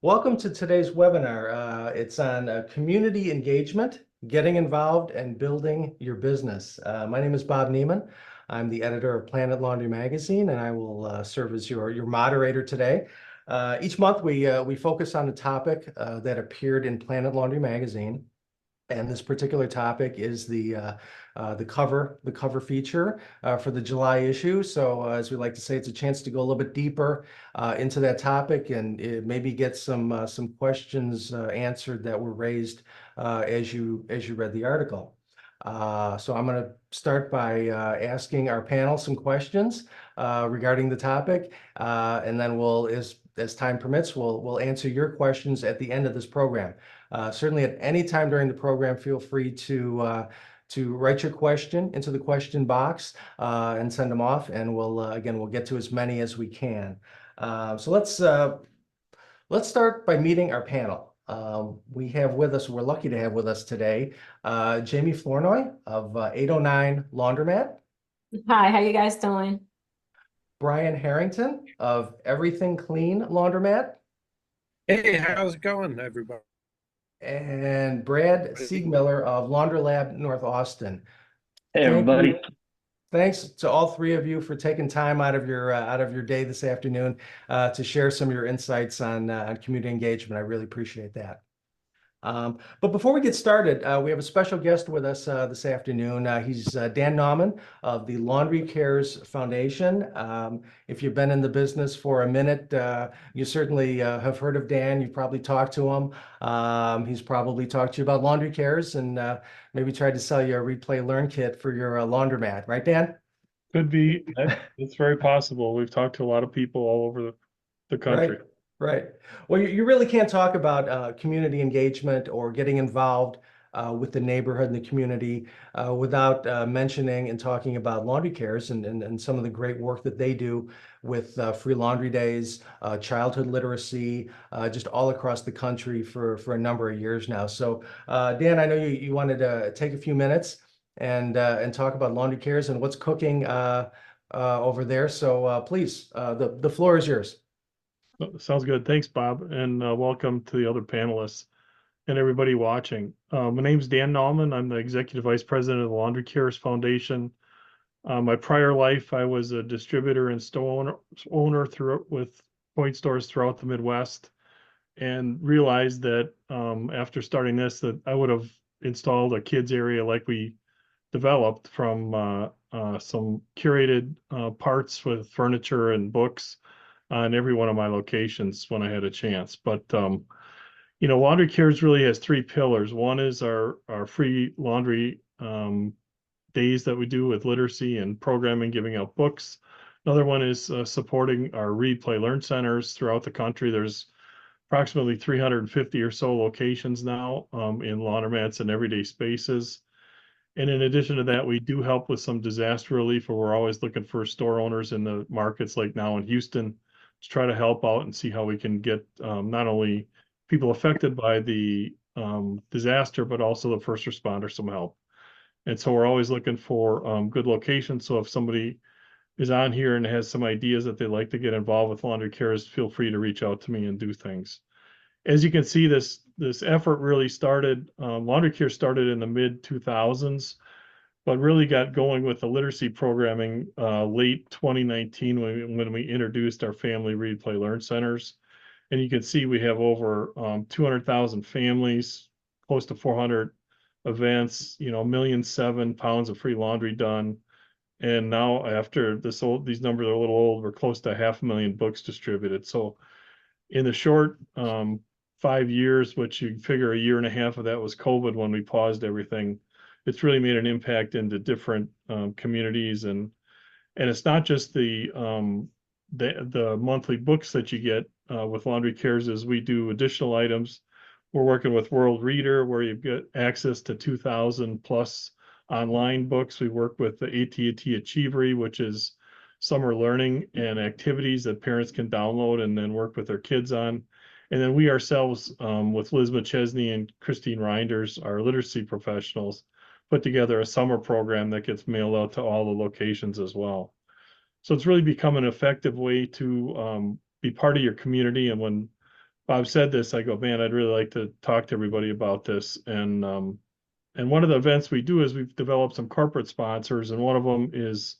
Welcome to today's webinar. It's on community engagement, getting involved, and building your business. My name is Bob Neiman. I'm the editor of Planet Laundry Magazine, and I will serve as your moderator today. Each month, we focus on a topic that appeared in Planet Laundry Magazine. And this particular topic is the cover feature for the July issue. So as we like to say, it's a chance to go a little bit deeper into that topic and maybe get some questions answered that were raised as you read the article. So I'm going to start by asking our panel some questions regarding the topic, and then as time permits, we'll answer your questions at the end of this program. Certainly at any time during the program, feel free to write your question into the question box and send them off, and we'll get to as many as we can. So let's start by meeting our panel. We're lucky to have with us today, Jamie Flournoy of 809 Laundromat, Hi, how you guys doing? Brian Harrington of Everything Clean Laundromat, Hey, how's it going, everybody? and Brad Siegmiller of Laundrolab North Austin. Hey, Thank everybody. you. Thanks to all three of you for taking time out of your day this afternoon to share some of your insights on community engagement. I really appreciate that. But before we get started, we have a special guest with us this afternoon. He's Dan Nauman of the Laundry Cares Foundation. If you've been in the business for a minute, you certainly have heard of Dan. You've probably talked to him. He's probably talked to you about Laundry Cares and maybe tried to sell you a Replay Learn kit for your laundromat, right, Dan? Could be. It's very possible. We've talked to a lot of people all over the country. Right. Well, you really can't talk about community engagement or getting involved with the neighborhood and the community without mentioning and talking about Laundry Cares and some of the great work that they do with free laundry days, childhood literacy, just all across the country for a number of years now. So, Dan, I know you wanted to take a few minutes and talk about Laundry Cares and what's cooking over there. So please, the floor is yours. Sounds good. Thanks, Bob, and welcome to the other panelists and everybody watching. My name's Dan Nauman. I'm the Executive Vice President of the Laundry Cares Foundation. My prior life, I was a distributor and store owner with point stores throughout the Midwest, and realized that after starting this, that I would have installed a kids area like we developed from some curated parts with furniture and books on every one of my locations when I had a chance. But Laundry Cares really has three pillars. One is our free laundry days that we do with literacy and programming, giving out books. Another one is supporting our Read, Play, Learn centers throughout the country. There's approximately 350 or so locations now in laundromats and everyday spaces. And in addition to that, we do help with some disaster relief, where we're always looking for store owners in the markets like now in Houston to try to help out and see how we can get not only people affected by the disaster, but also the first responders some help. And so we're always looking for good locations. So if somebody is on here and has some ideas that they'd like to get involved with Laundry Cares, feel free to reach out to me and do things. As you can see, this effort really started, Laundry Care started in the mid 2000s, but really got going with the literacy programming late 2019 when we introduced our family Read, Play, Learn centers. And you can see we have over 200,000 families, close to 400 events, 1,700,000 pounds of free laundry done. And now after these numbers are a little old, we're close to 500,000 books distributed. So in the short 5 years, which you figure a year and a half of that was COVID when we paused everything, it's really made an impact into different communities, and it's not just the monthly books that you get with Laundry Cares. As we do additional items, we're working with World Reader, where you get access to 2,000 plus online books. We work with the AT&T Achievery, which is summer learning and activities that parents can download and then work with their kids on. And then we ourselves, with Liz McChesney and Christine Reinders, our literacy professionals, put together a summer program that gets mailed out to all the locations as well. So it's really become an effective way to be part of your community. And when Bob said this, I go, man, I'd really like to talk to everybody about this. And one of the events we do is we've developed some corporate sponsors, and one of them is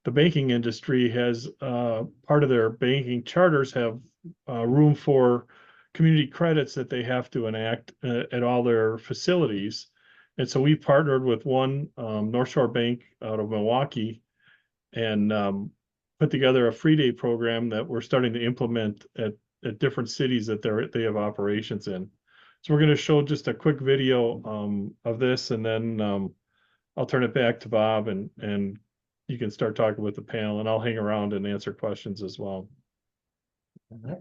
the banking industry has part of their banking charters have room for community credits that they have to enact at all their facilities. And so we partnered with one North Shore Bank out of Milwaukee and put together a free day program that we're starting to implement at different cities that they have operations in. So we're going to show just a quick video of this, and then I'll turn it back to Bob, and you can start talking with the panel, and I'll hang around and answer questions as well. All right.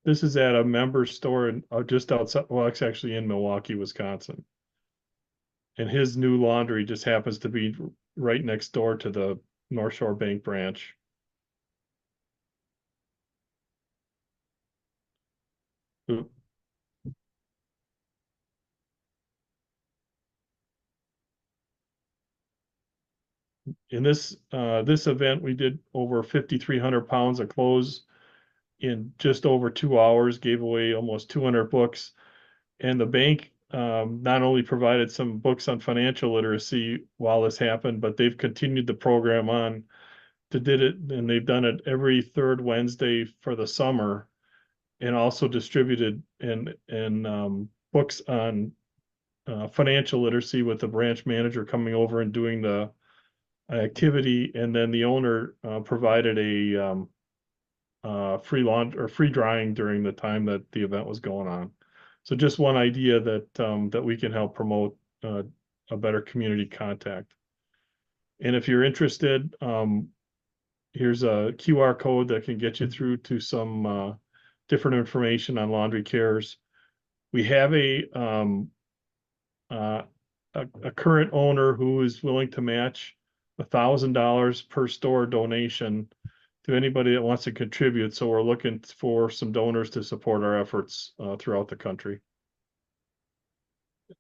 This is at a member store in, just outside, well, it's actually in Milwaukee, Wisconsin. And his new laundry just happens to be right next door to the North Shore Bank branch. Oop. In this event, we did over 5,300 pounds of clothes in just over 2 hours, gave away almost 200 books. And the bank not only provided some books on financial literacy while this happened, but they've continued the program on to did it, and they've done it every third Wednesday for the summer, and also distributed in books on financial literacy with the branch manager coming over and doing the activity, and then the owner provided a free drying during the time that the event was going on. So just one idea that we can help promote a better community contact. And if you're interested, here's a QR code that can get you through to some different information on Laundry Cares. We have a current owner who is willing to match $1,000 per store donation to anybody that wants to contribute. So we're looking for some donors to support our efforts throughout the country.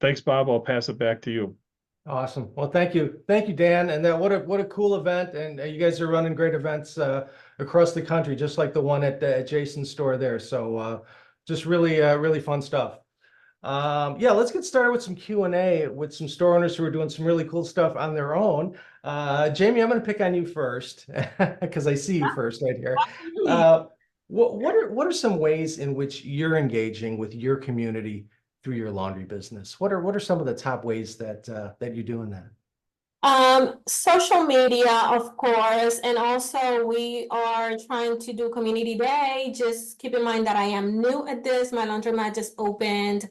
Thanks, Bob. I'll pass it back to you. Awesome. Well, thank you, Dan. And what a cool event. And you guys are running great events across the country, just like the one at Jason's store there. So just really fun stuff. Yeah, let's get started with some Q&A with some store owners who are doing some really cool stuff on their own. Jamie, I'm going to pick on you first because I see you first right here. What are some ways in which you're engaging with your community through your laundry business? What are some of the top ways that you're doing that? Social media, of course, and also we are trying to do community day. Just keep in mind that I am new at this. My laundromat just opened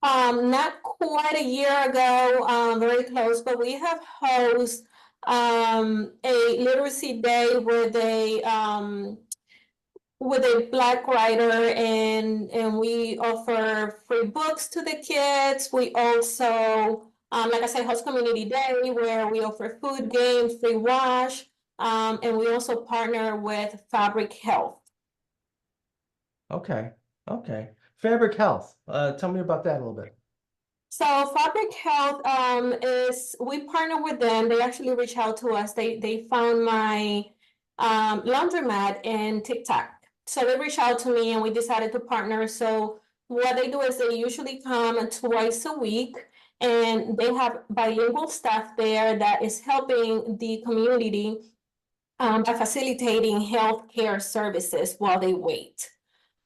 not quite a year ago, very close, but we have hosted a literacy day with a Black writer, and we offer free books to the kids. We also, like I said, host community day where we offer food, games, free wash, and we also partner with Fabric Health. Okay. Fabric Health. Tell me about that a little bit. So Fabric Health we partner with them. They actually reached out to us. They found my laundromat in TikTok. So they reached out to me and we decided to partner. So what they do is they usually come twice a week, and they have bilingual staff there that is helping the community by facilitating healthcare services while they wait.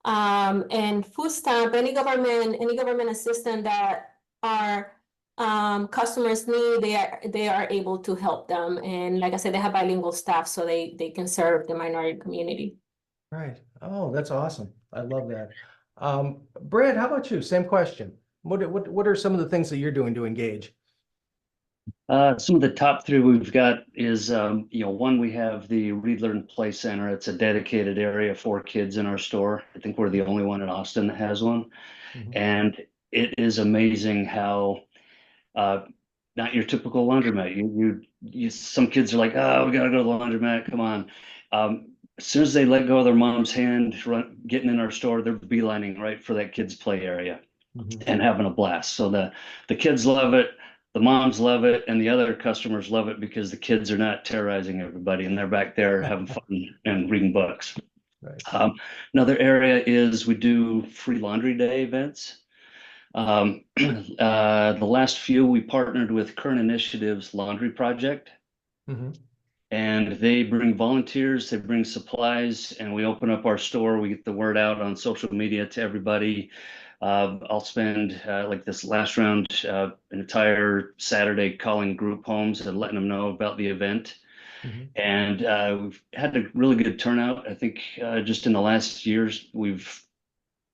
And food stamp, any government assistance that our customers need, they are able to help them. And like I said, they have bilingual staff, so they can serve the minority community. Right. Oh, that's awesome. I love that. Brad, how about you? Same question. What are some of the things that you're doing to engage? Some of the top three we've got is, one, we have the Read, Learn, Play Center. It's a dedicated area for kids in our store. I think we're the only one in Austin that has one. Mhm. And it is amazing how, not your typical laundromat. Some kids are like, oh, we gotta go to the laundromat, come on. As soon as they let go of their mom's hand, getting in our store, they're beelining right for that kids' play area. Mhm. And having a blast. So the kids love it. the moms love it and the other customers love it because the kids are not terrorizing everybody and they're back there having fun and reading books. Right. Another area is we do free laundry day events. The last few we partnered with Current Initiatives Laundry Project, Mhm. and they bring volunteers, they bring supplies, and we open up our store. We get the word out on social media to everybody. I'll spend like this last round an entire Saturday calling group homes and letting them know about the event. Mhm. And we've had a really good turnout. I think just in the last years, we've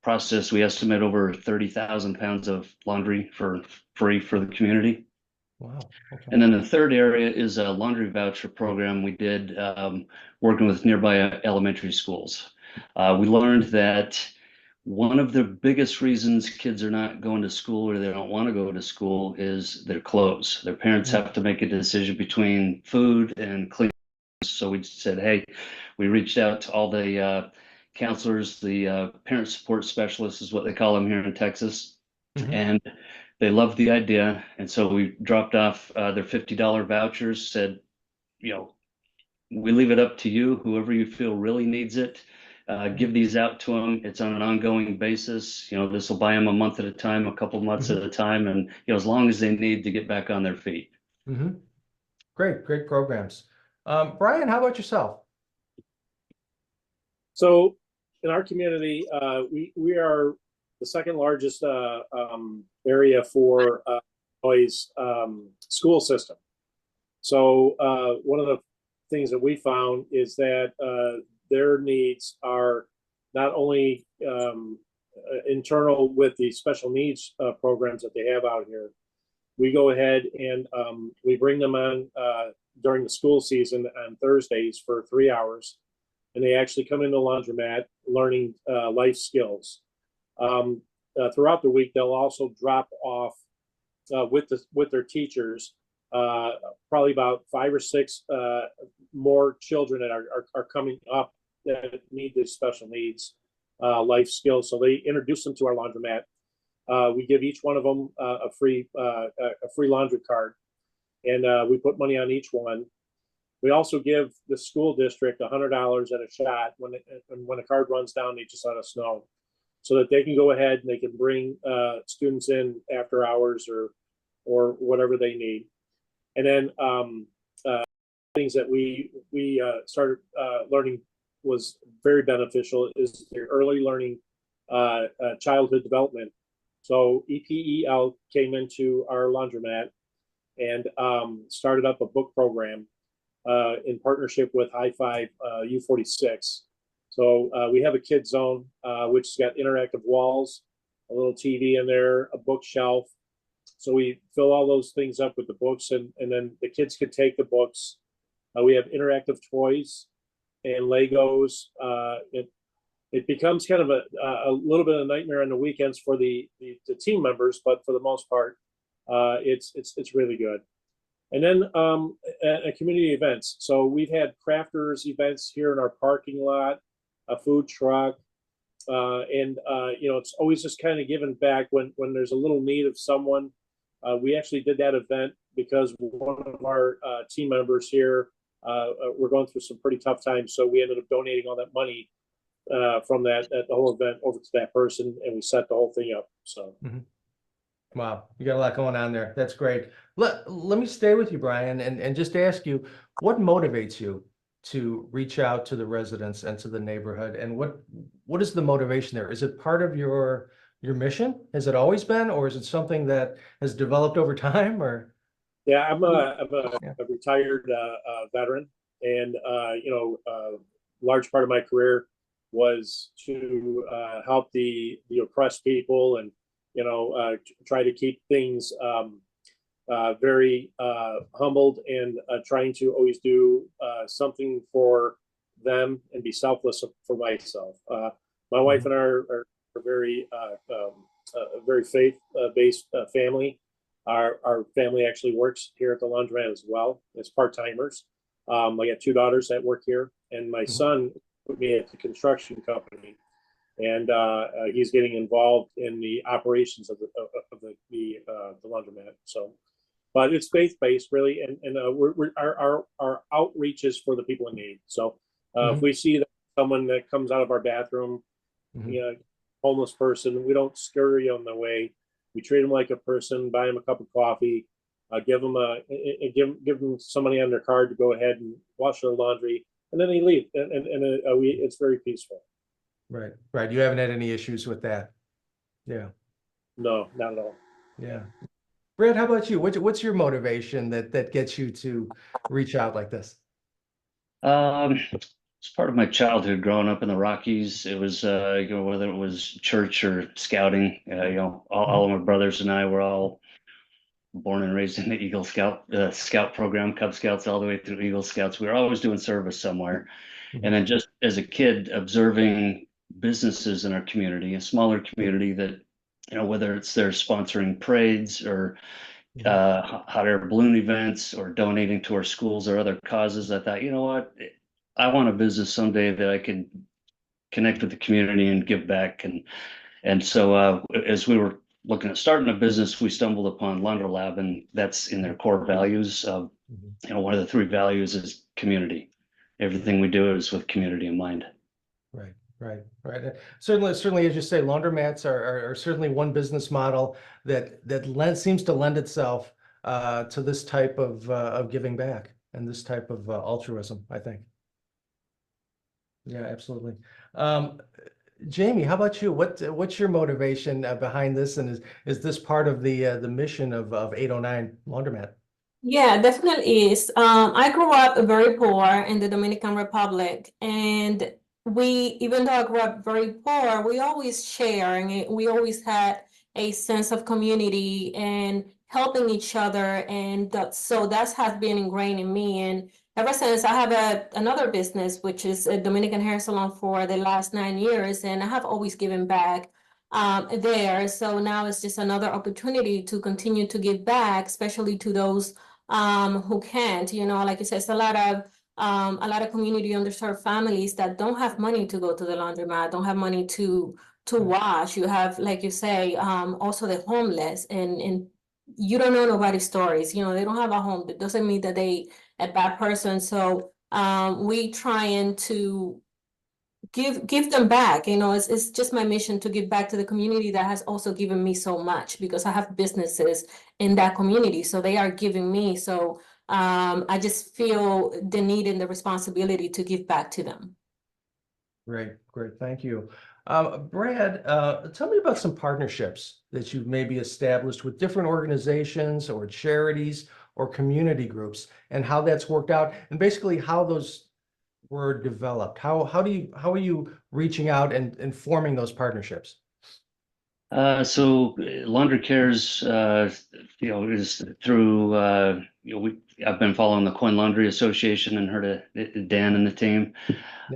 processed, we estimate over 30,000 pounds of laundry for free for the community. Wow. Okay. And then the third area is a laundry voucher program we did working with nearby elementary schools. We learned that one of the biggest reasons kids are not going to school or they don't want to go to school is their clothes. Their parents have to make a decision between food and clean. So we said, hey, we reached out to all the counselors, the parent support specialists is what they call them here in Texas. Mhm. And they loved the idea. And so we dropped off their $50 vouchers, said, you know, we leave it up to you, whoever you feel really needs it. Give these out to them. It's on an ongoing basis. You know, this will buy them a month at a time, a couple months at a time, and you know, as long as they need to get back on their feet. Mhm. Great programs. Brian, how about yourself? So in our community, we are the second largest area for Illinois' school system. So one of the things that we found is that their needs are not only internal with the special needs programs that they have out here. We go ahead and we bring them on during the school season on Thursdays for 3 hours. And they actually come into the laundromat learning life skills. Throughout the week, they'll also drop off with their teachers. Probably about 5 or 6 more children that are coming up that need these special needs life skills. So they introduce them to our laundromat. We give each one of them a free laundry card, and we put money on each one. We also give the school district $100 at a shot when a card runs down. They just let us know, so that they can go ahead and they can bring students in after hours or whatever they need. And then things that we started learning was very beneficial is the early learning childhood development. So EPEL came into our laundromat and started up a book program in partnership with High Five U46. So we have a kid zone, which has got interactive walls, a little TV in there, a bookshelf. So we fill all those things up with the books, and then the kids can take the books. We have interactive toys and Legos. It becomes kind of a little bit of a nightmare on the weekends for the team members, but for the most part, it's really good. And then community events. So we've had crafters events here in our parking lot, a food truck, and you know, it's always just kind of giving back when there's a little need of someone. We actually did that event because one of our team members here were going through some pretty tough times, so we ended up donating all that money from the whole event over to that person, and we set the whole thing up. So. Wow, you got a lot going on there. That's great. Let me stay with you, Brian, and just ask you, what motivates you to reach out to the residents and to the neighborhood, and what is the motivation there? Is it part of your mission? Has it always been, or is it something that has developed over time? Or Yeah, I'm a Yeah. retired veteran, and you know, large part of my career was to help the oppressed people, and you know, try to keep things very humbled, and trying to always do something for them and be selfless for myself. My wife and I are very very faith based family. Our family actually works here at the laundromat as well as part-timers. I got 2 daughters that work here, and my son put me at the construction company, and he's getting involved in the operations of the laundromat. So but it's faith-based really, and our outreach is for the people in need. So if we see that someone that comes out of our bathroom, Mhm. you know, homeless person, we don't scurry on the way. We treat them like a person, buy them a cup of coffee, give them give them some money on their card to go ahead and wash their laundry, and then they leave, and it's very peaceful. Right, right. You haven't had any issues with that. Yeah, No, not at all. yeah. Brad, how about you? What's your motivation that gets you to reach out like this? It's part of my childhood growing up in the Rockies. It was, whether it was church or scouting, all of my brothers and I were all born and raised in the Eagle Scout program, Cub Scouts, all the way through Eagle Scouts. We were always doing service somewhere. And then just as a kid, observing businesses in our community, a smaller community that, whether it's they're sponsoring parades or hot air balloon events or donating to our schools or other causes, I thought, you know what, I want a business someday that I can connect with the community and give back. And so as we were looking at starting a business, we stumbled upon Laundrolab, and that's in their core values. One of the 3 values is community. Everything we do is with community in mind. Right, right, right. Certainly, as you say, laundromats are certainly one business model that seems to lend itself to this type of giving back and this type of altruism, I think. Yeah, absolutely. Jamie, how about you? What's your motivation behind this, and is this part of the mission of 809 Laundromat? Yeah, definitely is. I grew up very poor in the Dominican Republic, and even though I grew up very poor, we always share, and we always had a sense of community and helping each other, and so that has been ingrained in me. And ever since, I have another business, which is a Dominican hair salon for the last 9 years, and I have always given back there. So now it's just another opportunity to continue to give back, especially to those who can't. Like you said, it's a lot of community underserved families that don't have money to go to the laundromat, don't have money to wash. You have, like you say, also the homeless, and you don't know nobody's stories. They don't have a home. That doesn't mean that they a bad person. So we trying to give them back. It's just my mission to give back to the community that has also given me so much, because I have businesses in that community, so they are giving me. So I just feel the need and the responsibility to give back to them. Great, great, thank you. Brad, tell me about some partnerships that you've maybe established with different organizations or charities or community groups, and how that's worked out, and basically how those were developed. How are you reaching out and forming those partnerships? So Laundry Cares, is through, I've been following the Coin Laundry Association and heard of Dan and the team.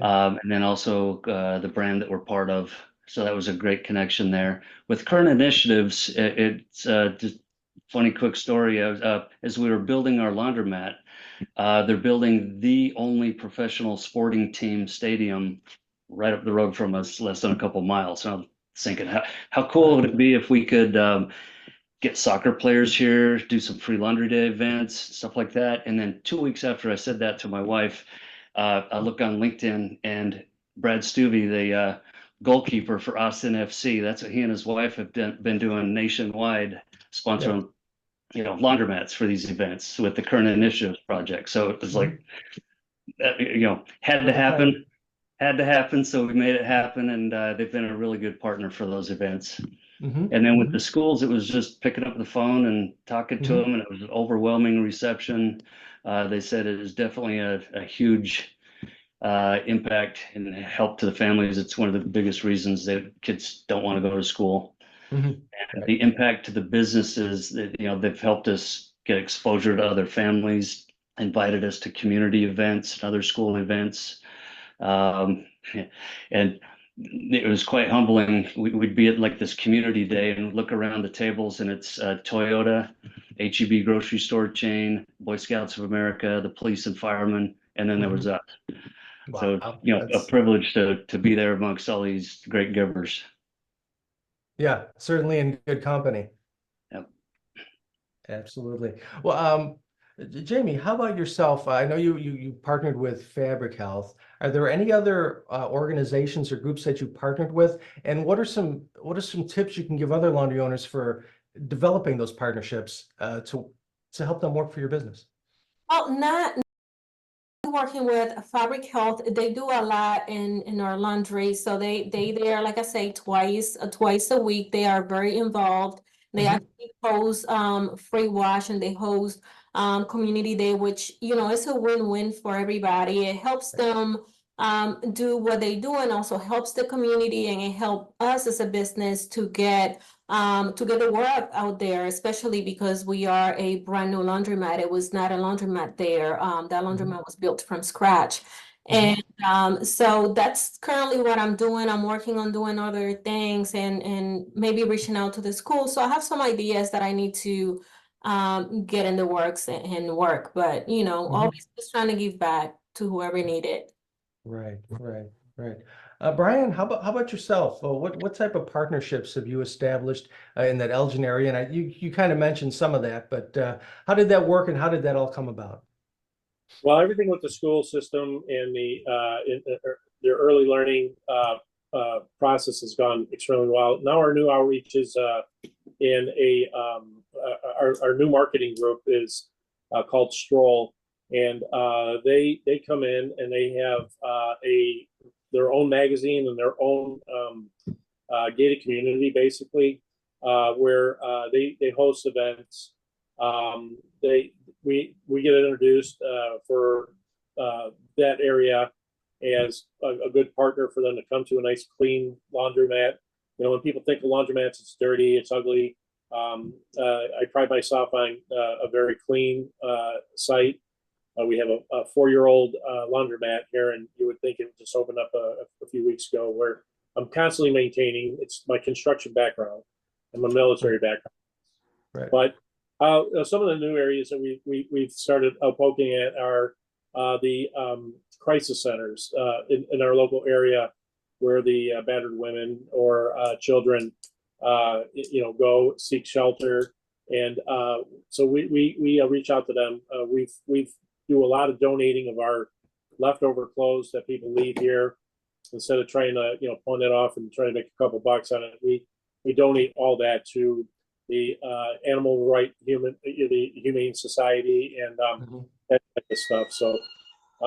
And then also the brand that we're part of. So that was a great connection there. With Current Initiatives, it's just funny quick story. As we were building our laundromat, they're building the only professional sporting team stadium right up the road from us, less than a couple miles. So I'm thinking, how cool would it be if we could get soccer players here, do some free laundry day events, stuff like that. And then 2 weeks after I said that to my wife, I look on LinkedIn, and Brad Stuvey, the goalkeeper for Austin FC, that's what he and his wife have been doing nationwide, sponsoring laundromats for these events with the Current Initiatives project. So it was like, had to happen. So we made it happen, and they've been a really good partner for those events. And then with the schools, it was just picking up the phone and talking to them, and it was an overwhelming reception. They said it is definitely a huge impact and help to the families. It's one of the biggest reasons that kids don't want to go to school. And the impact to the businesses that, they've helped us get exposure to other families, invited us to community events and other school events. And it was quite humbling. We'd be at like this community day and look around the tables, and it's Toyota, HEB grocery store chain, Boy Scouts of America, the police and firemen, and then there was us. Wow. So, a privilege to be there amongst all these great givers. Yeah, certainly in good company. Yep. Absolutely. Well, Jamie, how about yourself? I know you partnered with Fabric Health. Are there any other organizations or groups that you partnered with? And what are some tips you can give other laundry owners for developing those partnerships to help them work for your business? Oh, not working with Fabric Health. They do a lot in our laundry. So they there, like I say, twice a week. They are very involved. They Mhm. actually host free wash, and they host community day, which it's a win-win for everybody. It helps them do what they do, and also helps the community, and it helps us as a business to get the word out there, especially because we are a brand new laundromat. It was not a laundromat there. That laundromat was built from scratch. And so that's currently what I'm doing. I'm working on doing other things, and maybe reaching out to the school. So I have some ideas that I need to get in the works and work, but always just trying to give back to whoever need it. Right, right, right. Brian, how about yourself? What type of partnerships have you established in that Elgin area? And you kind of mentioned some of that, but how did that work and how did that all come about? Well, everything with the school system and their early learning process has gone extremely well. Now our new outreach is in our new marketing group is called Stroll, and they come in and they have their own magazine and their own gated community, basically, where they host events. They we get introduced for that area as a good partner for them to come to, a nice clean laundromat. When people think of laundromats, it's dirty, it's ugly. I pride myself on a very clean site. We have a 4-year-old laundromat here, and you would think it just opened up a few weeks ago, where I'm constantly maintaining. It's my construction background and my military background. Right. But some of the new areas that we've started poking at are the crisis centers in our local area, where the battered women or children go seek shelter. And so we reach out to them. We've do a lot of donating of our leftover clothes that people leave here. Instead of trying to pawn it off and try to make a couple bucks on it, we donate all that to the the Humane Society, and that type of stuff. So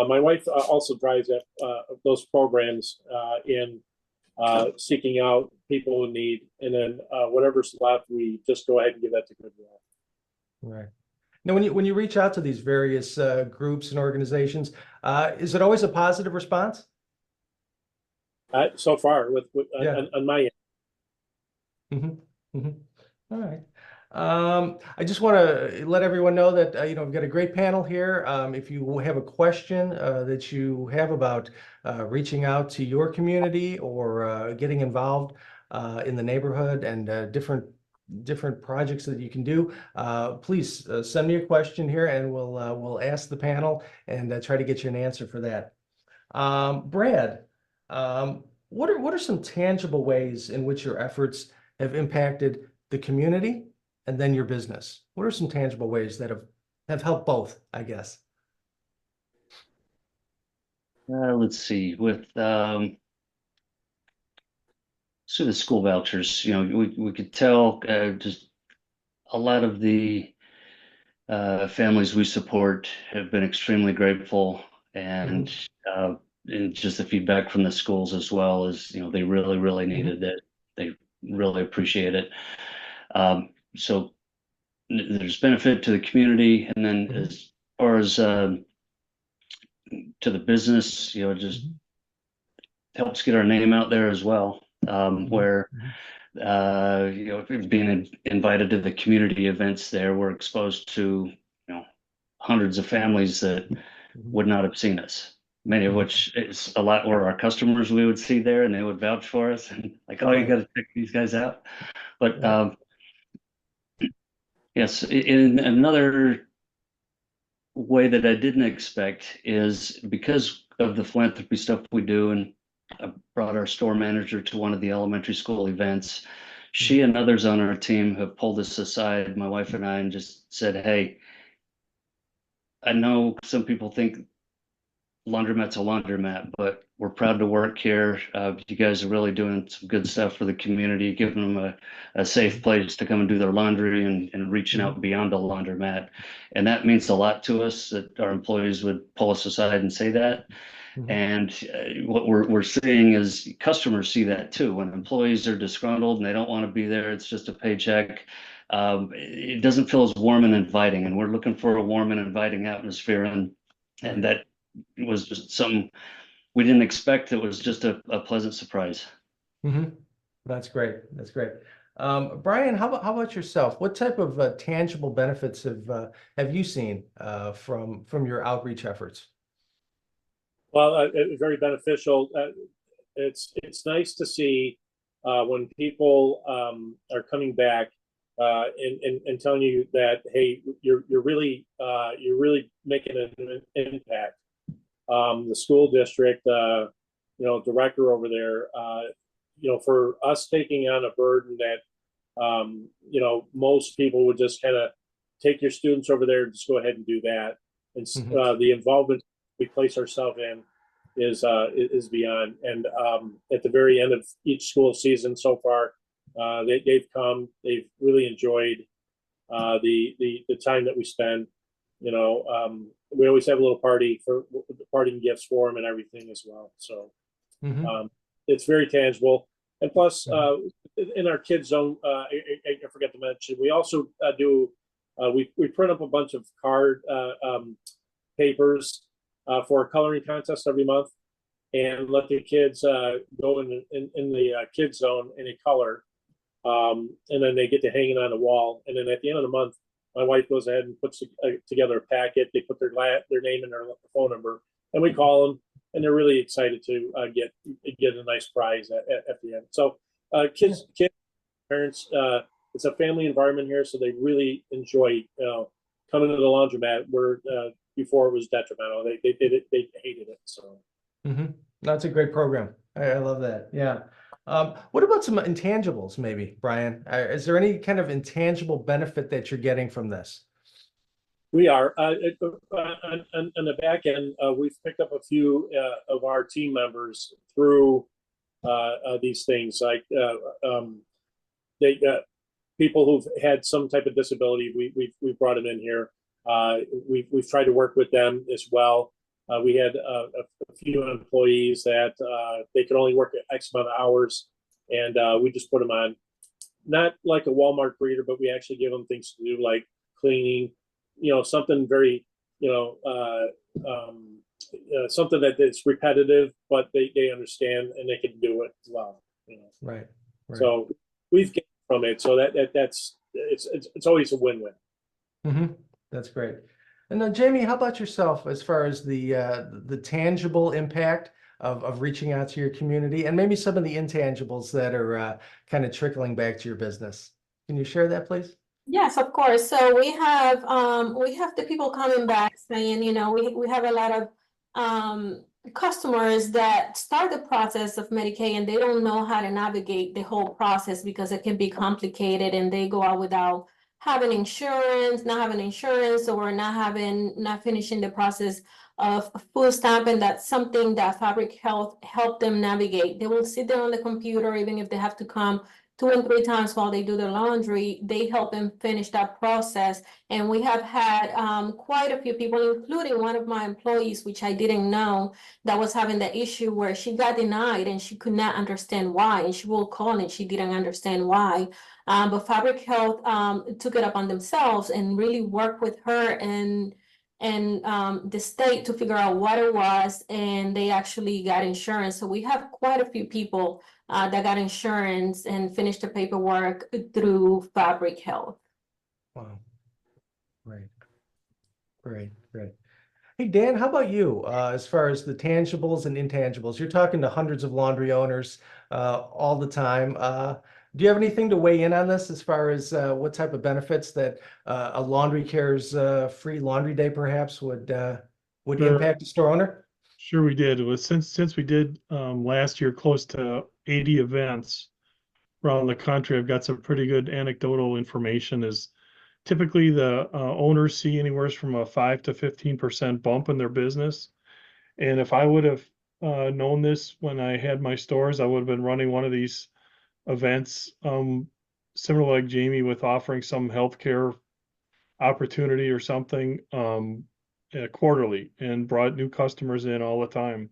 my wife also drives that those programs in seeking out people in need, and then whatever's left, we just go ahead and give that to Goodwill. Right. Now, when you reach out to these various groups and organizations, is it always a positive response? So far, Yeah. on my Mhm, end. mhm. All right. I just want to let everyone know that we've got a great panel here. If you have a question that you have about reaching out to your community or getting involved in the neighborhood and different projects that you can do, please send me a question here, and we'll ask the panel and try to get you an answer for that. Brad, what are some tangible ways in which your efforts have impacted the community and then your business? What are some tangible ways that have helped both, I guess? Let's see, with so the school vouchers, we could tell just a lot of the families we support have been extremely grateful, and just the feedback from the schools as well is, they really needed it. They really appreciate it. So there's benefit to the community, and then as far as to the business, it just helps get our name out there as well. Where being invited to the community events there, we're exposed to hundreds of families that would not have seen us, many of which is a lot were our customers we would see there, and they would vouch for us and like, oh, you got to check these guys out. But yes, in another way that I didn't expect is because of the philanthropy stuff we do, and I brought our store manager to one of the elementary school events. She and others on our team have pulled us aside, my wife and I, and just said, hey, I know some people think laundromat's a laundromat, but we're proud to work here. You guys are really doing some good stuff for the community, giving them a safe place to come and do their laundry and reaching out beyond a laundromat. And that means a lot to us that our employees would pull us aside and say that. And what we're seeing is customers see that too. When employees are disgruntled and they don't want to be there, it's just a paycheck. It doesn't feel as warm and inviting, and we're looking for a warm and inviting atmosphere. And that was just something we didn't expect. It was just a pleasant surprise. That's great. That's great. Brian, how about yourself? What type of tangible benefits have you seen from your outreach efforts? Well, very beneficial. It's nice to see when people are coming back and telling you that, hey, you're really making an impact. The school district, director over there, for us taking on a burden that most people would just kind of take your students over there and just go ahead and do that. And the involvement we place ourselves in is beyond. And at the very end of each school season so far, they've really enjoyed the time that we spend. We always have a little party for parting gifts for them and everything as well. So it's very tangible. And plus, in our kids zone, I forgot to mention, we also we print up a bunch of card papers for a coloring contest every month, and let the kids go in the kids zone in a color, and then they get to hang it on the wall. And then at the end of the month, my wife goes ahead and puts together a packet. They put their name and their phone number, and we call them, and they're really excited to get a nice prize at the end. So kids, parents, it's a family environment here, so they really enjoy coming to the laundromat. Where before it was detrimental, they hated it. So that's a great program. I love that. Yeah. What about some intangibles, maybe, Brian? Is there any kind of intangible benefit that you're getting from this? We are on the back end. We've picked up a few of our team members through these things, like people who've had some type of disability. We've brought them in here. We've tried to work with them as well. We had a few employees that they could only work X amount of hours, and we just put them on, not like a Walmart greeter, but we actually give them things to do like cleaning, something very, something that is repetitive, but they understand and they can do it well. Right. So we've gained from it. So it's always a win-win. That's great. And then Jamie, how about yourself as far as the tangible impact of reaching out to your community, and maybe some of the intangibles that are kind of trickling back to your business? Can you share that, please? Yes, of course. So we have the people coming back saying, we have a lot of customers that start the process of Medicaid and they don't know how to navigate the whole process because it can be complicated, and they go out without not having insurance, or not finishing the process of food stamp. And that's something that Fabric Health helped them navigate. They will sit there on the computer, even if they have to come 2 and 3 times while they do their laundry. They help them finish that process. And we have had quite a few people, including one of my employees, which I didn't know, that was having the issue where she got denied and she could not understand why. And she will call and she didn't understand why. But Fabric Health took it upon themselves and really worked with her and the state to figure out what it was, and they actually got insurance. So we have quite a few people that got insurance and finished the paperwork through Fabric Health. Wow. Great. Hey, Dan, how about you? As far as the tangibles and intangibles, you're talking to hundreds of laundry owners all the time. Do you have anything to weigh in on this as far as what type of benefits that a Laundry Cares free laundry day perhaps would Sure. impact a store owner? Sure, we did. It was since we did last year close to 80 events. around the country, I've got some pretty good anecdotal information. Is typically the owners see anywhere from a 5 to 15% bump in their business. And if I would have known this when I had my stores, I would have been running one of these events, similar like Jamie, with offering some healthcare opportunity or something quarterly, and brought new customers in all the time.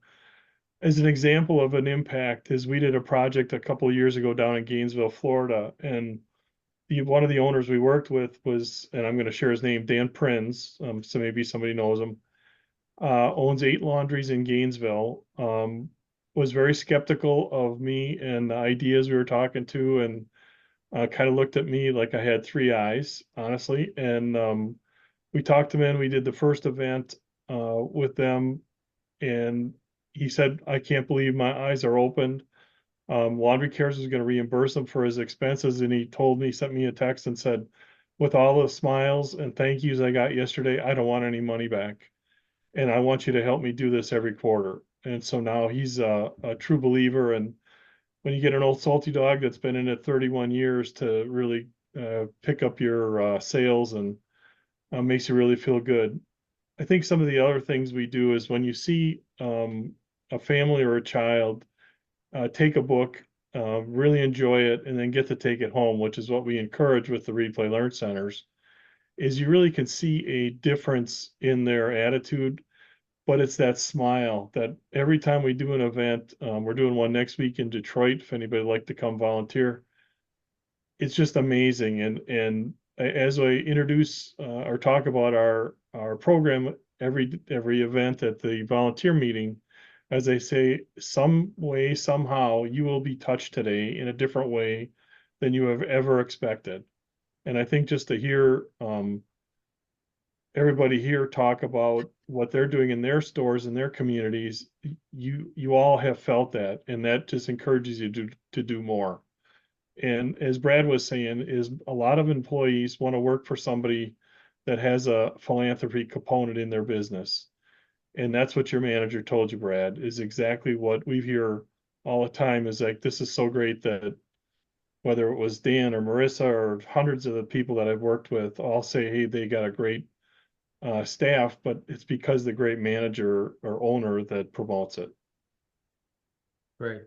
As an example of an impact, is we did a project a couple of years ago down in Gainesville, Florida, and one of the owners we worked with was, and I'm going to share his name, Dan Prinz, so maybe somebody knows him, owns 8 laundries in Gainesville, was very skeptical of me and the ideas we were talking to, and kind of looked at me like I had 3 eyes, honestly. And we talked him in. We did the first event with them, and he said, "I can't believe my eyes are opened." Laundry Cares was going to reimburse him for his expenses, and he told me, sent me a text and said, "With all the smiles and thank yous I got yesterday, I don't want any money back, and I want you to help me do this every quarter." And so now he's a true believer. And when you get an old salty dog that's been in it 31 years to really pick up your sales, and makes you really feel good. I think some of the other things we do is when you see a family or a child take a book, really enjoy it, and then get to take it home, which is what we encourage with the Read Play Learn centers, is you really can see a difference in their attitude. But it's that smile that every time we do an event, we're doing one next week in Detroit, if anybody would like to come volunteer. It's just amazing. And as I introduce or talk about our program every event at the volunteer meeting, as I say, some way, somehow, you will be touched today in a different way than you have ever expected. And I think just to hear everybody here talk about what they're doing in their stores and their communities, you all have felt that, and that just encourages you to do more. And as Brad was saying, is a lot of employees want to work for somebody that has a philanthropy component in their business. And that's what your manager told you, Brad, is exactly what we hear all the time, is like, this is so great that whether it was Dan or Marissa or hundreds of the people that I've worked with all say, hey, they got a great staff, but it's because the great manager or owner that promotes it. Great.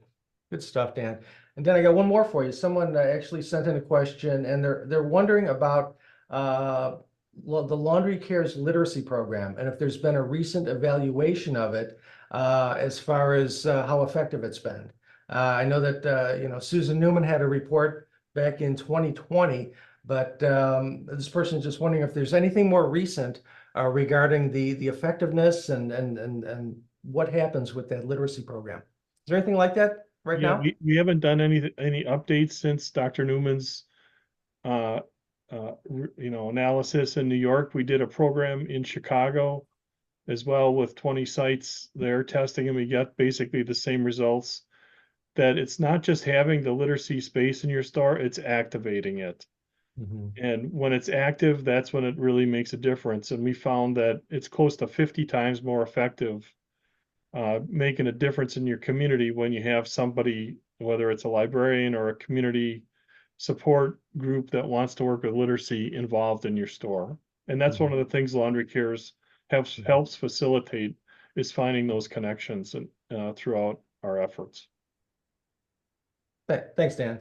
Good stuff, Dan. And then I got one more for you. Someone actually sent in a question, and they're wondering about the Laundry Cares literacy program, and if there's been a recent evaluation of it as far as how effective it's been. I know that Susan Newman had a report back in 2020, but this person is just wondering if there's anything more recent regarding the effectiveness and what happens with that literacy program. Is there anything like that right now? We haven't done any updates since Dr. Newman's analysis in New York. We did a program in Chicago as well with 20 sites there testing, and we got basically the same results, that it's not just having the literacy space in your store, it's activating it. And when it's active, that's when it really makes a difference. And we found that it's close to 50 times more effective, making a difference in your community when you have somebody, whether it's a librarian or a community support group that wants to work with literacy, involved in your store. And that's one of the things Laundry Cares helps facilitate, is finding those connections and throughout our efforts. Thanks, Dan.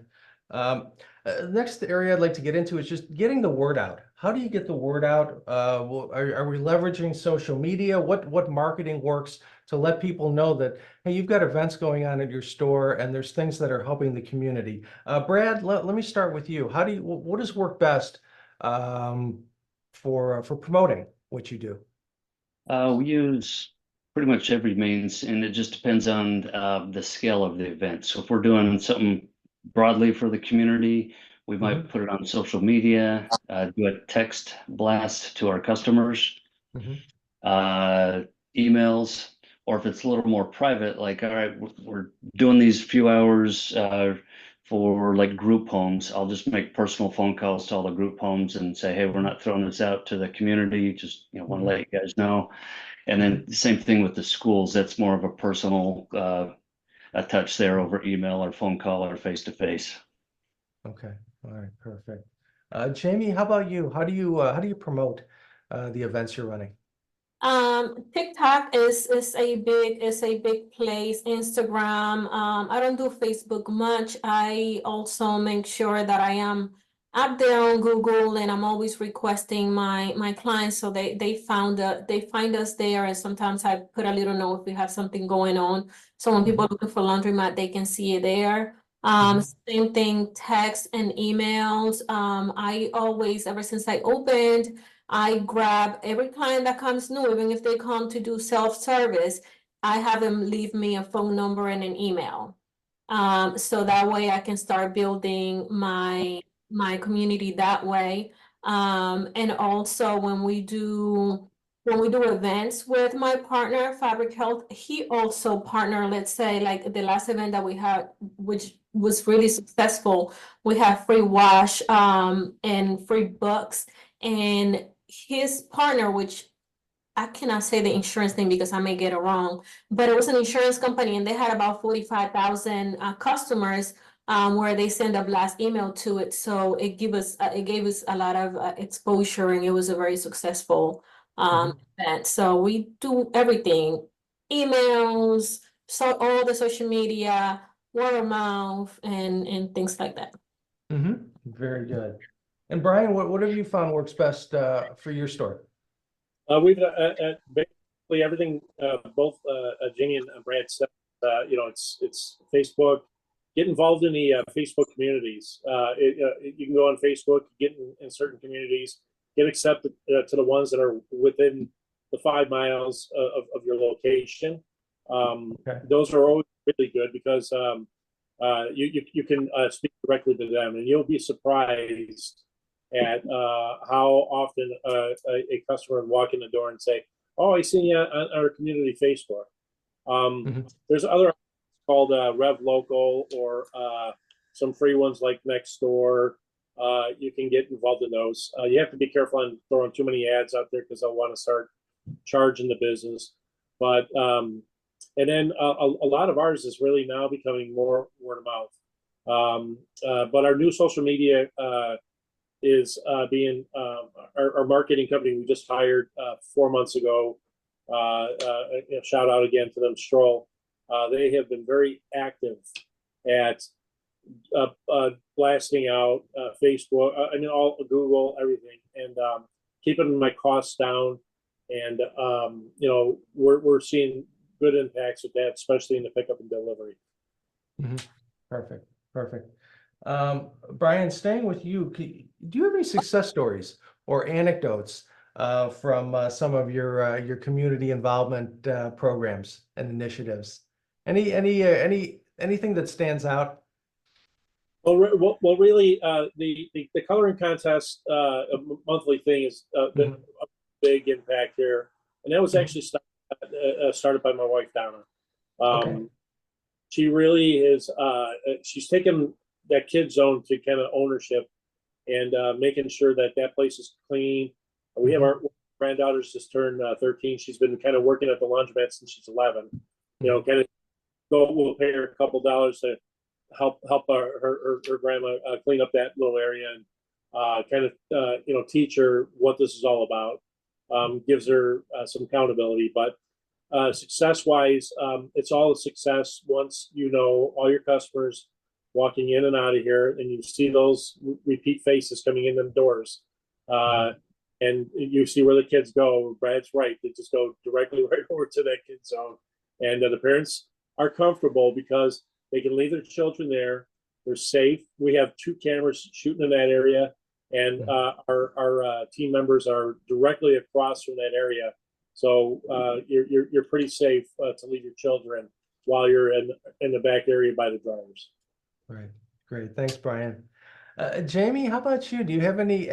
Next area I'd like to get into is just getting the word out. How do you get the word out? Are we leveraging social media? What marketing works to let people know that, hey, you've got events going on at your store and there's things that are helping the community? Brad, let me start with you. What does work best for promoting what you do? We use pretty much every means, and it just depends on the scale of the event. So if we're doing something broadly for the community, we might put it on social media, do a text blast to our customers, emails, or if it's a little more private, like, all right, we're doing these few hours for like group homes, I'll just make personal phone calls to all the group homes and say, hey, we're not throwing this out to the community, just want to let you guys know. And then the same thing with the schools. That's more of a personal a touch there over email or phone call or face to face. Okay. All right. Perfect. Jamie, how about you? How do you promote the events you're running? TikTok is a big place. Instagram. I don't do Facebook much. I also make sure that I am up there on Google, and I'm always requesting my clients, so they find us there. And sometimes I put a little note if we have something going on, so when people are looking for laundromat, they can see it there. Same thing, text and emails. I always, ever since I opened, I grab every client that comes new, even if they come to do self-service, I have them leave me a phone number and an email. So that way I can start building my community that way. And also when we do events with my partner, Fabric Health, he also partner, let's say like the last event that we had, which was really successful. We have free wash and free books, and his partner, which I cannot say the insurance name because I may get it wrong, but it was an insurance company, and they had about 45,000 customers, where they send a blast email to it. So it gave us a lot of exposure, and it was a very successful event. So we do everything, emails, so all the social media, word of mouth, and things like that. Very good. And Brian, what have you found works best for your store? We've basically everything. Both Jenny and Brad said. It's Facebook. Get involved in the Facebook communities. You can go on Facebook, get in certain communities, get accepted to the ones that are within the 5 miles of your location. Those are always really good because you can speak directly to them, and you'll be surprised at how often a customer will walk in the door and say, "Oh, I seen you on our community Facebook." There's other called Rev Local, or some free ones like Nextdoor. You can get involved in those. You have to be careful on throwing too many ads out there because they'll want to start charging the business. But and then a lot of ours is really now becoming more word of mouth. But our new social media is being our marketing company we just hired 4 months ago. Shout out again to them, Stroll. They have been very active at blasting out Facebook, all Google, everything, and keeping my costs down. And we're seeing good impacts with that, especially in the pickup and delivery. Perfect. Brian, staying with you, do you have any success stories or anecdotes from some of your community involvement programs and initiatives? Anything that stands out? Well, really, the coloring contest, a monthly thing, is a big impact here, and that was actually started by my wife, Donna. She really is. She's taken that kid zone to kind of ownership, and making sure that place is clean. We have our granddaughter's just turned 13. She's been kind of working at the laundromat since she's 11. Kind of we'll pay her a couple dollars to help her grandma clean up that little area, and kind of teach her what this is all about. Gives her some accountability. But success wise, it's all a success once all your customers walking in and out of here, and you see those repeat faces coming in the doors, and you see where the kids go. Brad's right; they just go directly right over to that kid zone, and the parents are comfortable because they can leave their children there. They're safe. We have 2 cameras shooting in that area, and our team members are directly across from that area. So you're pretty safe to leave your children while you're in the back area by the dryers. Right. Great. Thanks, Brian. Jamie, how about you? Do you have any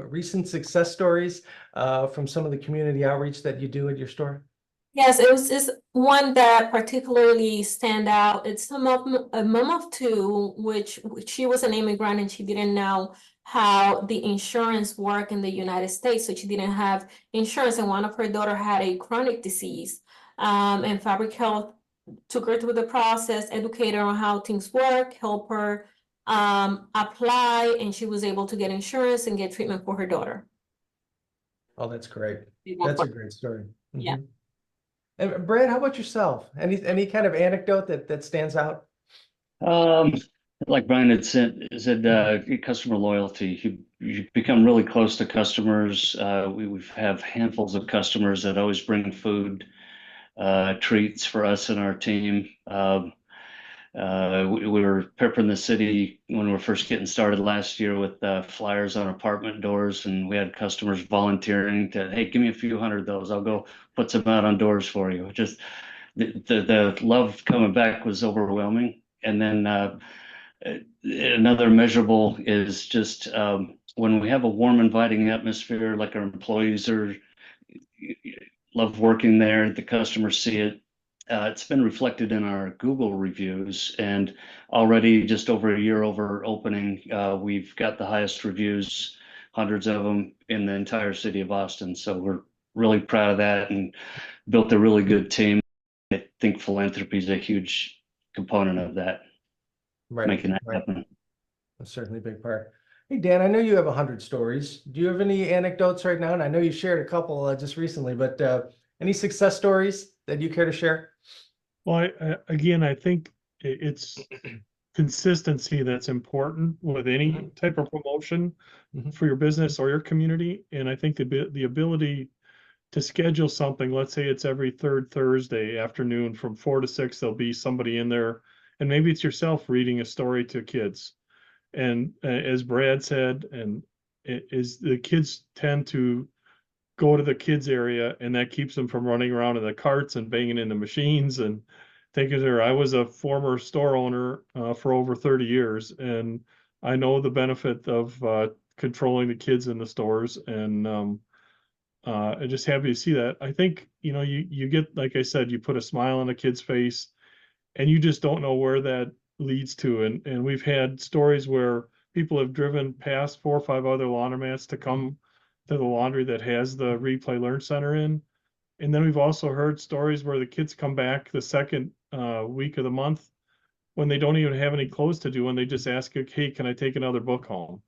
recent success stories from some of the community outreach that you do at your store? Yes, it was just one that particularly stand out. It's a mom of 2, which she was an immigrant, and she didn't know how the insurance work in the United States. So she didn't have insurance, and one of her daughter had a chronic disease. And Fabric Health took her through the process, educated her on how things work, help her apply, and she was able to get insurance and get treatment for her daughter. Oh, that's great. Did That's a work. great story. Yeah. Mhm. And Brad, how about yourself? Any kind of anecdote that stands out? Um, like Brian had said, customer loyalty. You become really close to customers. We have handfuls of customers that always bring food, treats for us and our team. We were peppering the city when we were first getting started last year with flyers on apartment doors, and we had customers volunteering to, hey, give me a few hundred of those. I'll go put some out on doors for you. Just the love coming back was overwhelming. And then another measurable is just when we have a warm, inviting atmosphere, like our employees love working there, the customers see it. It's been reflected in our Google reviews, and already just over a year over opening, we've got the highest reviews, hundreds of them in the entire city of Austin. So we're really proud of that and built a really good team. I think philanthropy is a huge component of that, Right. making that Right. happen. That's certainly a big part. Hey, Dan, I know you have 100 stories. Do you have any anecdotes right now? And I know you shared a couple just recently, but any success stories that you care to share? Well, again, I think it's consistency that's important with any type of promotion Mhm. for your business or your community. And I think the ability to schedule something, let's say it's every third Thursday afternoon from 4 to 6, there'll be somebody in there, and maybe it's yourself reading a story to kids. And as Brad said, and is the kids tend to go to the kids area, and that keeps them from running around in the carts and banging into machines and thinking there. I was a former store owner for over 30 years, and I know the benefit of controlling the kids in the stores. And I'm just happy to see that. I think, you get, like I said, you put a smile on a kid's face, and you just don't know where that leads to. And we've had stories where people have driven past 4 or 5 other laundromats to come to the laundry that has the Replay Learn Center in. And then we've also heard stories where the kids come back the second week of the month when they don't even have any clothes to do, and they just ask, hey, can I take another book home?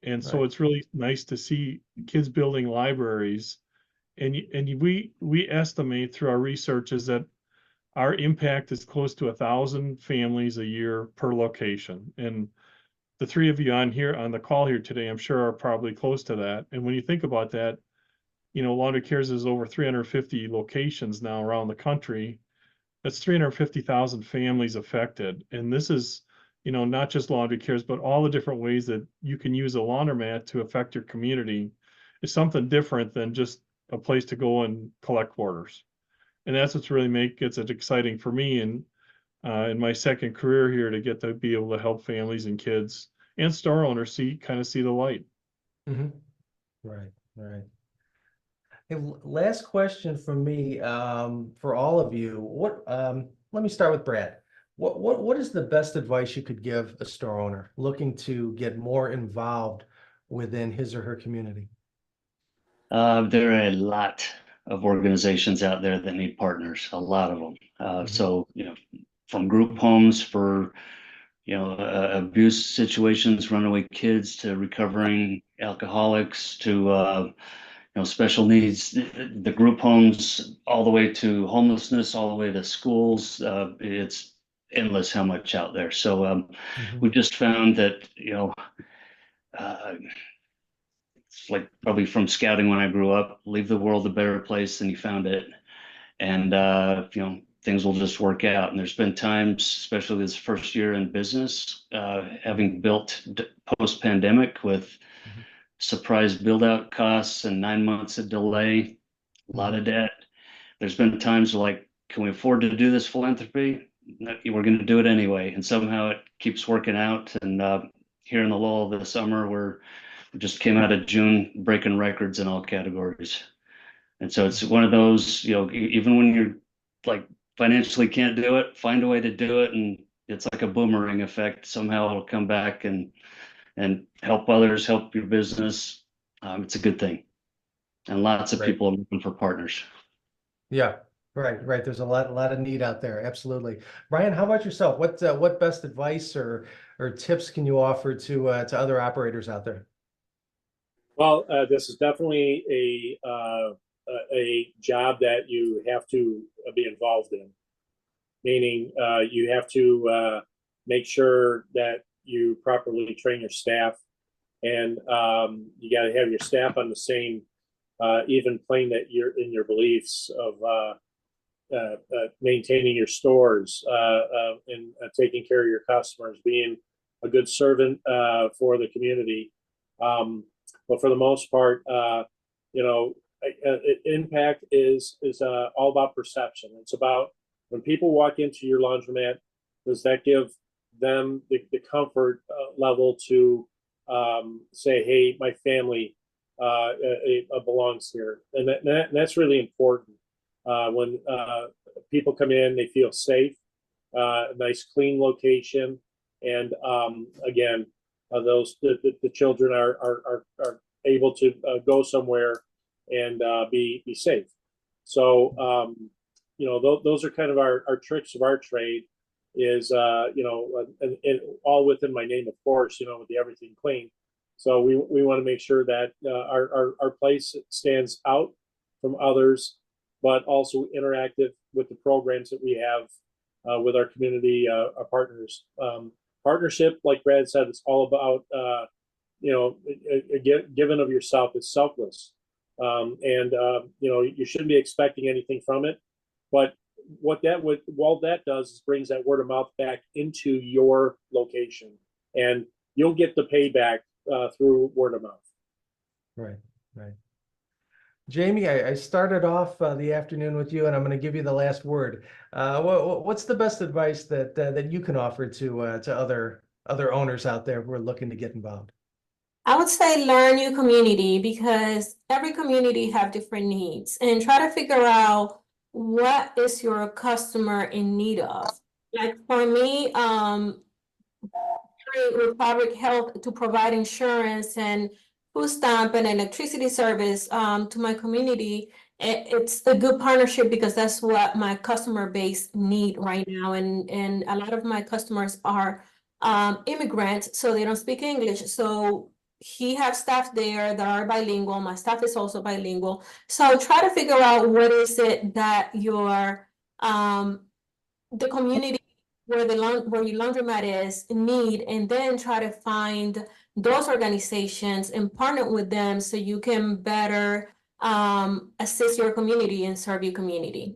And so Right. it's really nice to see kids building libraries. And we estimate through our research is that our impact is close to 1,000 families a year per location. And the three of you on the call here today, I'm sure are probably close to that. And when you think about that, Laundry Cares is over 350 locations now around the country. That's 350,000 families affected. And this is, not just Laundry Cares, but all the different ways that you can use a laundromat to affect your community is something different than just a place to go and collect quarters. And that's what's really gets it exciting for me and in my second career here to get to be able to help families and kids and store owners see the light. Mhm. Right. Right. Hey, last question from me for all of you. Let me start with Brad. What is the best advice you could give a store owner looking to get more involved within his or her community? There are a lot of organizations out there that need partners, a lot of them. So, from group homes for, abuse situations, runaway kids, to recovering alcoholics, to, special needs, the group homes, all the way to homelessness, all the way to schools. It's endless how much out there. So we just found that, it's like probably from scouting when I grew up, leave the world a better place than you found it. And, things will just work out. And there's been times, especially this first year in business, having built post-pandemic with surprise build-out costs and 9 months of delay, a lot of debt. There's been times like, can we afford to do this philanthropy? No, we're going to do it anyway. And somehow it keeps working out. And here in the lull of the summer, we just came out of June breaking records in all categories. And so it's one of those, even when you're like financially can't do it, find a way to do it. And it's like a boomerang effect. Somehow it'll come back and help others, help your business. It's a good thing. And lots of Right. people are looking for partners. Yeah, right. There's a lot of need out there. Absolutely. Brian, how about yourself? What best advice or or tips can you offer to other operators out there? Well, this is definitely a job that you have to be involved in. Meaning, you have to make sure that you properly train your staff, and you got to have your staff on the same even plane that you're in your beliefs of maintaining your stores and taking care of your customers, being a good servant for the community. But for the most part, impact is all about perception. It's about when people walk into your laundromat, does that give them the comfort level to say, hey, my family belongs here? And that's really important. When people come in, they feel safe, a nice clean location. And again, the children are able to go somewhere and be safe. So, those are kind of our tricks of our trade is, and all within my name, of course, with the Everything Clean. So we want to make sure that our place stands out from others, but also interactive with the programs that we have with our community, our partners. Partnership, like Brad said, it's all about, giving of yourself. It's selfless. You shouldn't be expecting anything from it. But what that does is brings that word of mouth back into your location, and you'll get the payback through word of mouth. Right. Jamie, I started off the afternoon with you, and I'm going to give you the last word. What's the best advice that you can offer to other owners out there who are looking to get involved? I would say learn your community, because every community have different needs, and try to figure out what is your customer in need of. Like for me, with Fabric Health to provide insurance and food stamp and electricity service to my community, it's a good partnership because that's what my customer base need right now. And a lot of my customers are immigrants, so they don't speak English. So he has staff there that are bilingual. My staff is also bilingual. So try to figure out what is it that your the community where your laundromat is in need, and then try to find those organizations and partner with them so you can better assist your community and serve your community.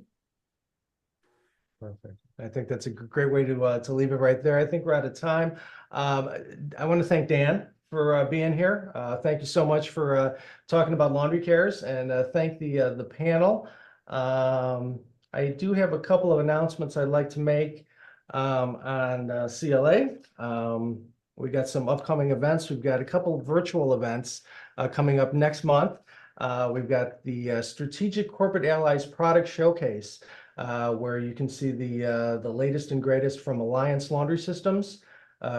Perfect. I think that's a great way to leave it right there. I think we're out of time. I want to thank Dan for being here. Thank you so much for talking about laundry cares, and thank the panel. I do have a couple of announcements I'd like to make on CLA. We got some upcoming events. We've got a couple of virtual events coming up next month. We've got the Strategic Corporate Allies Product Showcase, where you can see the latest and greatest from Alliance Laundry Systems,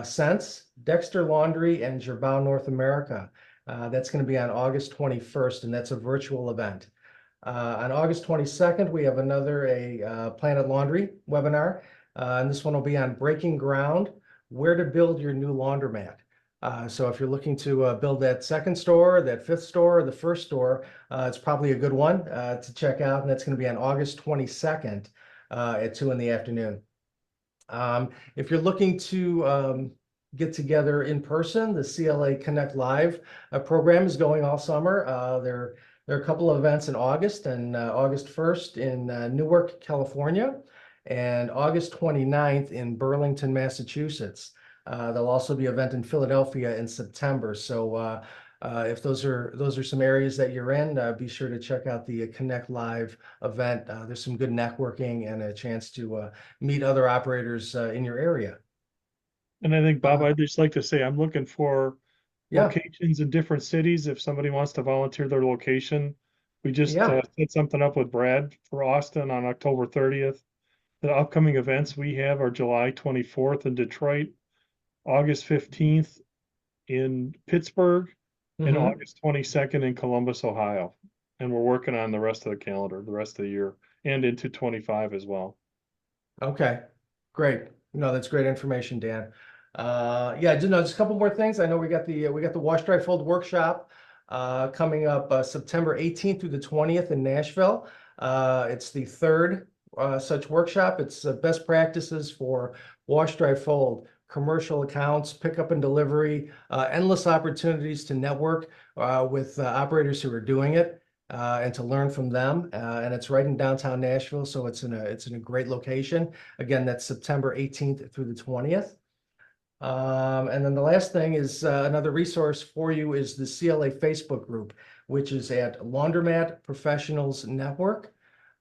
Sense, Dexter Laundry, and Girbau North America. That's going to be on August 21st, and that's a virtual event. On August 22nd, we have another Planet Laundry webinar, and this one will be on breaking ground, where to build your new laundromat. So if you're looking to build that second store, that fifth store, or the first store, it's probably a good one to check out, and that's going to be on August 22nd at 2 p.m. If you're looking to get together in person, the CLA Connect Live program is going all summer. There are a couple of events in August, and August 1st in Newark, California, and August 29th in Burlington, Massachusetts. There'll also be an event in Philadelphia in September. So if those are some areas that you're in, be sure to check out the Connect Live event. There's some good networking and a chance to meet other operators in your area. And I think, Bob, I'd just like to say I'm looking for Yeah. locations in different cities. If somebody wants to volunteer their location, we just Yeah. set something up with Brad for Austin on October 30th. The upcoming events we have are July 24th in Detroit, August 15th in Pittsburgh, and August 22nd in Columbus, Ohio. And we're working on the rest of the calendar, the rest of the year, and into 25 as well. Okay, great. No, that's great information, Dan. Yeah, just a couple more things. I know we got the Wash Dry Fold workshop coming up September 18th through the 20th in Nashville. It's the third such workshop. It's best practices for Wash Dry Fold, commercial accounts, pickup and delivery, endless opportunities to network with operators who are doing it. And to learn from them, and it's right in downtown Nashville, so it's in a great location. Again, that's September 18th through the 20th. And then the last thing is another resource for you is the CLA Facebook group, which is at Laundromat Professionals Network.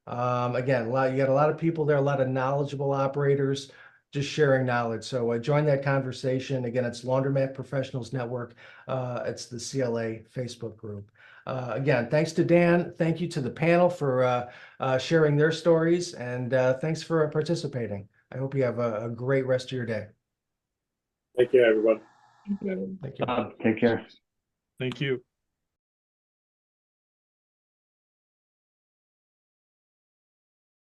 Again, you got a lot of people there, a lot of knowledgeable operators just sharing knowledge. So join that conversation. Again, it's Laundromat Professionals Network. It's the CLA Facebook group. Again, thanks to Dan. Thank you to the panel for sharing their stories, and thanks for participating. I hope you have a great rest of your day. Thank you, everyone. Thank you. Take care. Thank you.